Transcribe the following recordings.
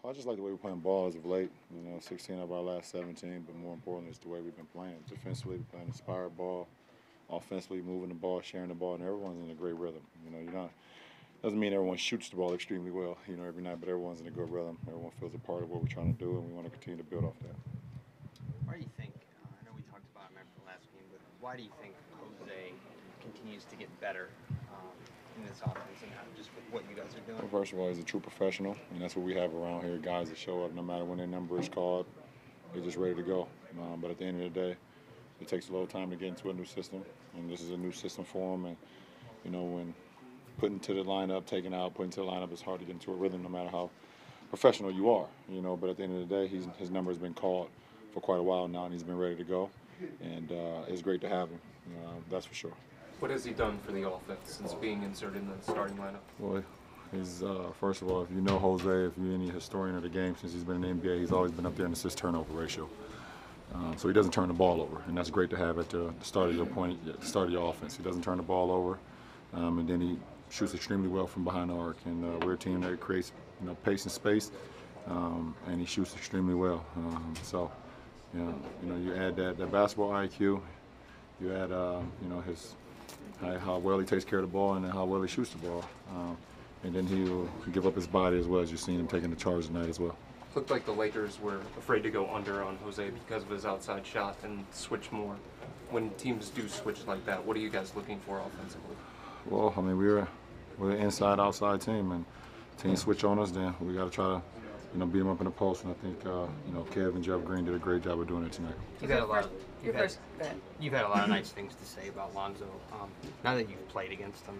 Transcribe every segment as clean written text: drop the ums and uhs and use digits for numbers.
I just like the way we're playing ball as of late. 16 of our last 17, but more importantly, it's the way we've been playing. Defensively, we're playing inspired ball. Offensively, moving the ball, sharing the ball, and everyone's in a great rhythm. You're not doesn't mean everyone shoots the ball extremely well, every night, but everyone's in a good rhythm. Everyone feels a part of what we're trying to do, and we want to continue to build off that. Why do you think, I know we talked about him after the last game, but why do you think Jose continues to get better in this offense and just with what you guys are doing? Well, first of all, he's a true professional, and that's what we have around here, guys that show up no matter when their number is called. They're just ready to go. But at the end of the day, it takes a little time to get into a new system, and this is a new system for him. And, when putting to the lineup, taking out, putting to the lineup, it's hard to get into a rhythm no matter how professional you are, But at the end of the day, his number has been called for quite a while now, and he's been ready to go. And it's great to have him, that's for sure. What has he done for the offense since being inserted in the starting lineup? Well, he's first of all, if you know Jose, if you're any historian of the game since he's been in the NBA, he's always been up there in assist turnover ratio. So he doesn't turn the ball over, and that's great to have at the start of your offense. He doesn't turn the ball over, and then he shoots extremely well from behind the arc. And we're a team that creates pace and space, and he shoots extremely well. So you add that basketball IQ, you add his how well he takes care of the ball and then how well he shoots the ball, and then he'll give up his body as well, as you've seen him taking the charge tonight as well. Looked like the Lakers were afraid to go under on Jose because of his outside shot and switch more. When teams do switch like that, what are you guys looking for offensively? Well, I mean, we're an inside-outside team, and teams switch on us, then we got to try to beat them up in the post. And I think Kev and Jeff Green did a great job of doing it tonight. You've had a lot of nice things to say about Lonzo. Now that you've played against him,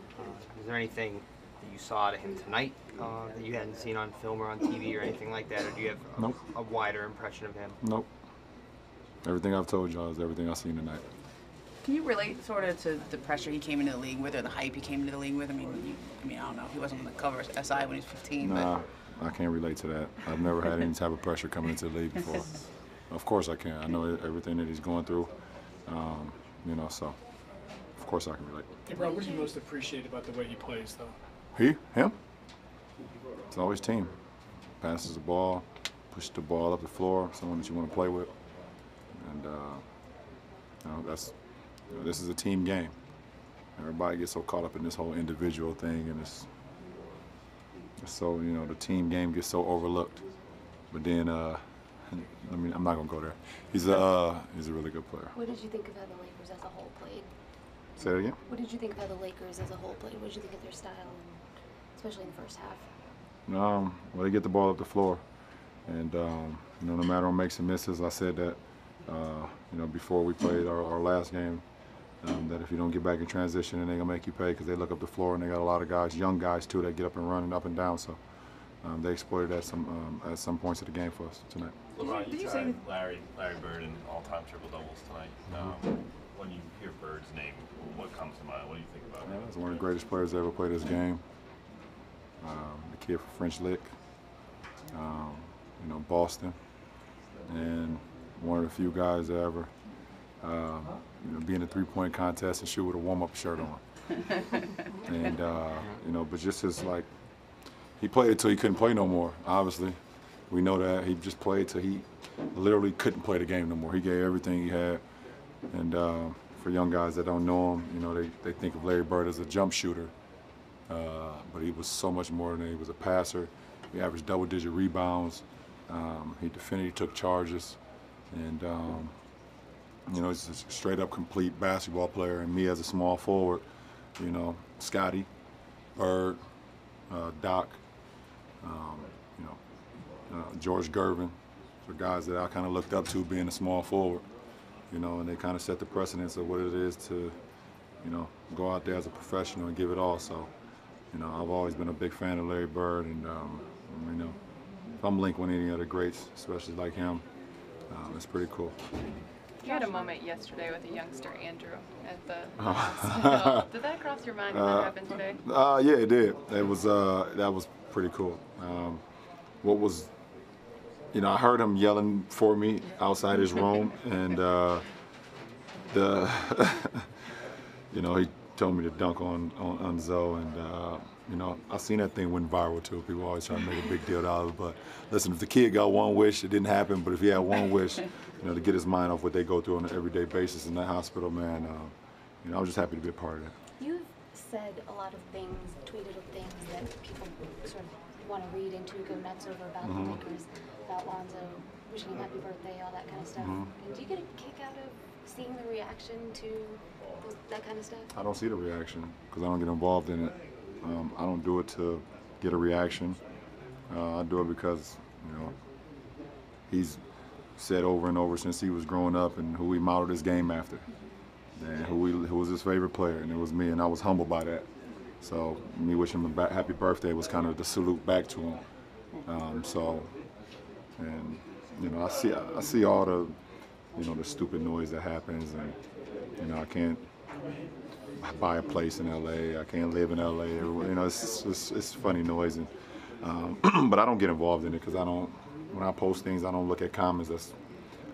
is there anything that you saw out of him tonight that you hadn't seen on film or on TV or anything like that, or do you have a wider impression of him? Nope. Everything I've told y'all is everything I've seen tonight. Can you relate sort of to the pressure he came into the league with, or the hype he came into the league with? I mean, I don't know. He wasn't on the cover of SI when he was 15. Nah, I can't relate to that. I've never had any type of pressure coming into the league before. Of course I can. I know everything that he's going through, so of course I can relate. Hey, Rob, what do you most appreciate about the way he plays, though? Him? It's always team. Passes the ball, pushes the ball up the floor, someone that you want to play with. And, this is a team game. Everybody gets so caught up in this whole individual thing, and it's so, the team game gets so overlooked. But then, I'm not going to go there. He's a really good player. What did you think of how the Lakers as a whole played? Say that again? What did you think of how the Lakers as a whole played? What did you think of their style, especially in the first half? Well, they get the ball up the floor, and no matter what makes and misses, I said that before we played our last game, that if you don't get back in transition, then they're gonna make you pay because they look up the floor and they got a lot of guys, young guys too, that get up and run and up and down. So they exploited at some points of the game for us tonight. LeBron, you tried Larry Bird in all-time triple doubles tonight. When you hear Bird's name, what comes to mind? What do you think about him? He's one of the greatest players that ever played this game. The kid from French Lick, Boston, and one of the few guys that ever, be in a three-point contest and shoot with a warm-up shirt on. And but just as he played until he couldn't play no more. Obviously, we know that he just played till he literally couldn't play the game no more. He gave everything he had, and for young guys that don't know him, they think of Larry Bird as a jump shooter. But he was so much more than that. He was a passer. He averaged double-digit rebounds. He defended, he took charges. And, he's a straight-up complete basketball player. And me as a small forward, Scotty, Bird, Doc, George Gervin, the guys that I kind of looked up to being a small forward, and they kind of set the precedence of what it is to, go out there as a professional and give it all. So, I've always been a big fan of Larry Bird, and if I'm linked with any other greats, especially like him, it's pretty cool. You had a moment yesterday with a youngster, Andrew, at the hospital. Did that cross your mind when that happened today? Yeah, it did. It was that was pretty cool. I heard him yelling for me outside his room, and he told me to dunk on Zoe, and you know, I seen that thing went viral too. People always try to make a big deal out of it, but listen, if the kid got one wish, it didn't happen. But if he had one wish, you know, to get his mind off what they go through on an everyday basis in that hospital, man, you know, I was just happy to be a part of that. You've said a lot of things, tweeted of things that people sort of want to read into, go nuts over about the Lakers, about Lonzo, wishing him happy birthday, all that kind of stuff. And do you get a kick out of seeing the reaction to that kind of stuff? I don't see the reaction because I don't get involved in it. I don't do it to get a reaction. I do it because, you know, he's said over and over since he was growing up and who he modeled his game after, and who was his favorite player, and it was me, and I was humbled by that. So me wishing him a happy birthday was kind of the salute back to him. And you know, I see all the, you know, the stupid noise that happens, and you know, I can't buy a place in LA. I can't live in LA. You know, it's funny noise, and but I don't get involved in it because I don't. When I post things, I don't look at comments.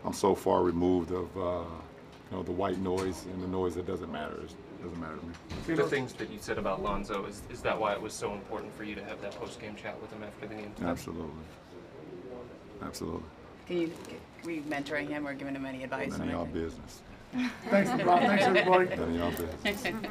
I'm so far removed of you know, the white noise and the noise that doesn't matter. It doesn't matter to me. The things that you said about Lonzo, is that why it was so important for you to have that post-game chat with him after the game tonight? Absolutely. Absolutely. Can we mentoring him or giving him any advice? None of y'all business. Thanks, LeBron. Thanks, everybody. None of y'all business.